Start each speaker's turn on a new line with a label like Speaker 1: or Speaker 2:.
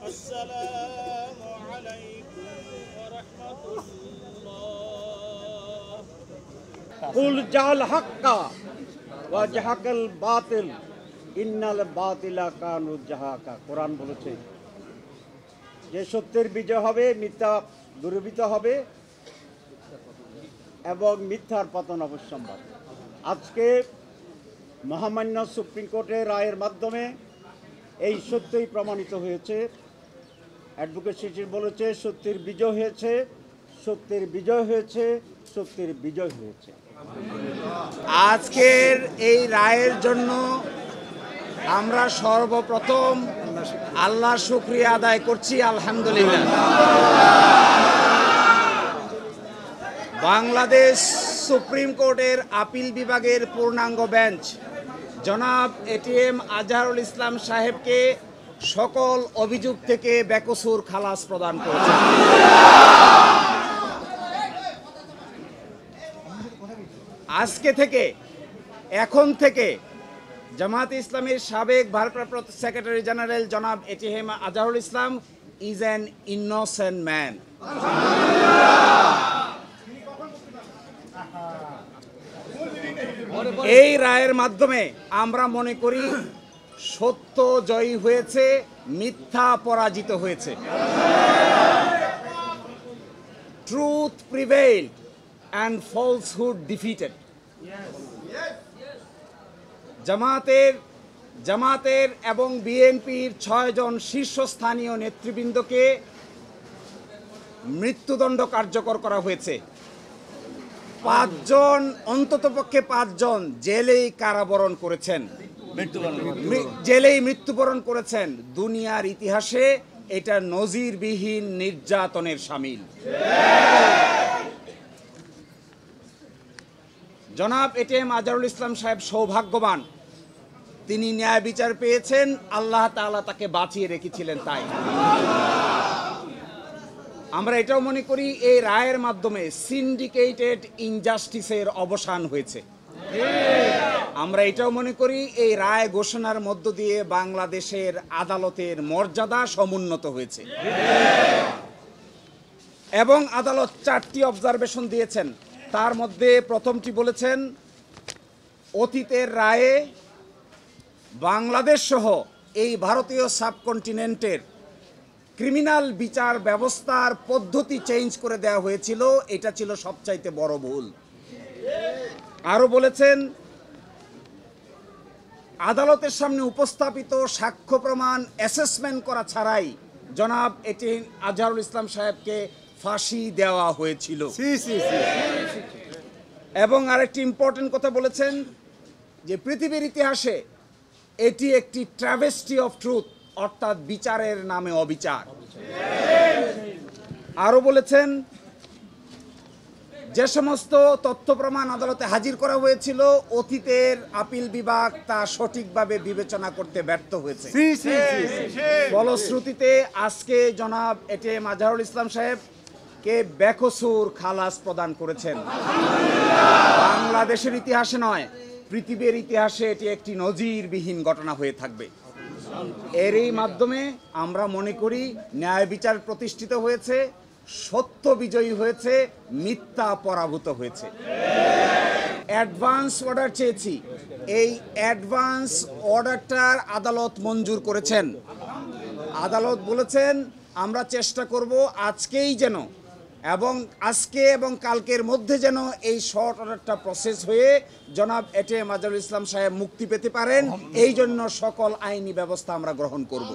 Speaker 1: আসসালামু আলাইকুম ওয়া রাহমাতুল্লাহ।
Speaker 2: কুল জাল হাক্কা ওয়া জাহাকাল বাতিল ইন্নাল বাতিলা কানু জাহাকা। কোরআন বলেছে যে সত্যের বিজয় হবে, মিথ্যা দূরীভূত হবে এবং মিথ্যার পতন অবশ্যম্ভাবী। আজকে মহামান্য সুপ্রিম কোর্টের রায়ের মাধ্যমে এই সত্যই প্রমাণিত হয়েছে। অ্যাডভোকেট শিশির বলেছে সত্যের বিজয় হয়েছে, সত্যের বিজয় হয়েছে, সত্যের বিজয় হয়েছে।
Speaker 3: আজকের এই রায়ের জন্য আমরা সর্বপ্রথম আল্লাহর শুকরিয়া আদায় করছি, আলহামদুলিল্লাহ। বাংলাদেশ সুপ্রিম কোর্টের আপিল বিভাগের পূর্ণাঙ্গ বেঞ্চ জনাব এটিএম আজহারুল ইসলাম সাহেবকে সকল অভিযোগ থেকে বেকসুর খালাস প্রদান করেছে। আজকে থেকে, এখন থেকে জামায়াতে ইসলামীর সাবেক ভারপ্রাপ্ত সেক্রেটারি জেনারেল জনাব ATM Azharul Islam is an innocent man. এই রায়ের মাধ্যমে আমরা মনে করি সত্য জয়ী হয়েছে, মিথ্যা পরাজিত হয়েছে। Truth prevailed and falsehood defeated. জামাতের এবং বিএনপির 6 জন শীর্ষস্থানীয় নেতৃবৃন্দকে মৃত্যুদণ্ড কার্যকর করা হয়েছে। 5 জন, অন্ততপক্ষে 5 জন জেলেই কারাবরণ করেছেন, জেলেই মৃত্যুবরণ করেছেন। দুনিয়ার ইতিহাসে এটা নজিরবিহীন নির্যাতনের শামিল। জনাব এটিএম আজহারুল ইসলাম সাহেব সৌভাগ্যবান, তিনি ন্যায় বিচার পেয়েছেন, আল্লাহ তাআলা তাকে বাঁচিয়ে রেখেছিলেন। তাই আমরা এটাও মনে করি এই রায়ের মাধ্যমে সিন্ডিকেটেড ইনজাস্টিসের অবসান হয়েছে। আমরা এটাও মনে করি এই রায় ঘোষণার মধ্য দিয়ে বাংলাদেশের আদালতের মর্যাদা সমুন্নত হয়েছে। এবং আদালত 4টি অবজারভেশন দিয়েছেন। তার মধ্যে প্রথমটি বলেছেন, অতীতের রায়ে বাংলাদেশ সহ এই ভারতীয় সাবকন্টিনেন্টের ক্রিমিনাল বিচার ব্যবস্থার পদ্ধতি চেঞ্জ করে দেওয়া হয়েছিল, এটা ছিল সবচাইতে বড় ভুল। আরও বলেছেন, আদালতের সামনে উপস্থাপিত সাক্ষ্য প্রমাণ অ্যাসেসমেন্ট করা ছাড়াই জনাব এটিএম আজহারুল ইসলাম সাহেবকে ফাঁসি দেওয়া হয়েছিল। এবং আরেকটি ইম্পর্টেন্ট কথা বলেছেন যে পৃথিবীর ইতিহাসে এটি একটি ট্র্যাভেস্টি অফ ট্রুথ, অর্থাৎ বিচারের নামে অবিচার। আরও বলেছেন, যে সমস্ত তথ্য প্রমাণ আদালতে হাজির করা হয়েছিল অতীতের আপিল বিভাগ তা সঠিকভাবে বিবেচনা করতে ব্যর্থ হয়েছে। ফলশ্রুতিতে আজকে জনাব এটিএম আজহারুল ইসলাম সাহেবকে বেকসুর খালাস প্রদান করেছেন। বাংলাদেশের ইতিহাসে নয়, পৃথিবীর ইতিহাসে এটি একটি নজিরবিহীন ঘটনা হয়ে থাকবে। এরই মাধ্যমে আমরা মনে করি ন্যায় বিচার প্রতিষ্ঠিত হয়েছে, সত্য বিজয়ী হয়েছে, মিথ্যা পরাভূত হয়েছে। অ্যাডভান্স অর্ডার চেয়েছি, এই অ্যাডভান্স অর্ডারটার আদালত মঞ্জুর করেছেন। আদালত বলেছেন আমরা চেষ্টা করব আজকেই যেন, এবং আজকে এবং কালকের মধ্যে যেন এই শর্ট অর্ডারটা প্রসেস হয়ে জনাব এটিএম আজহারুল ইসলাম সাহেব মুক্তি পেতে পারেন, এই জন্য সকল আইনি ব্যবস্থা আমরা গ্রহণ করব।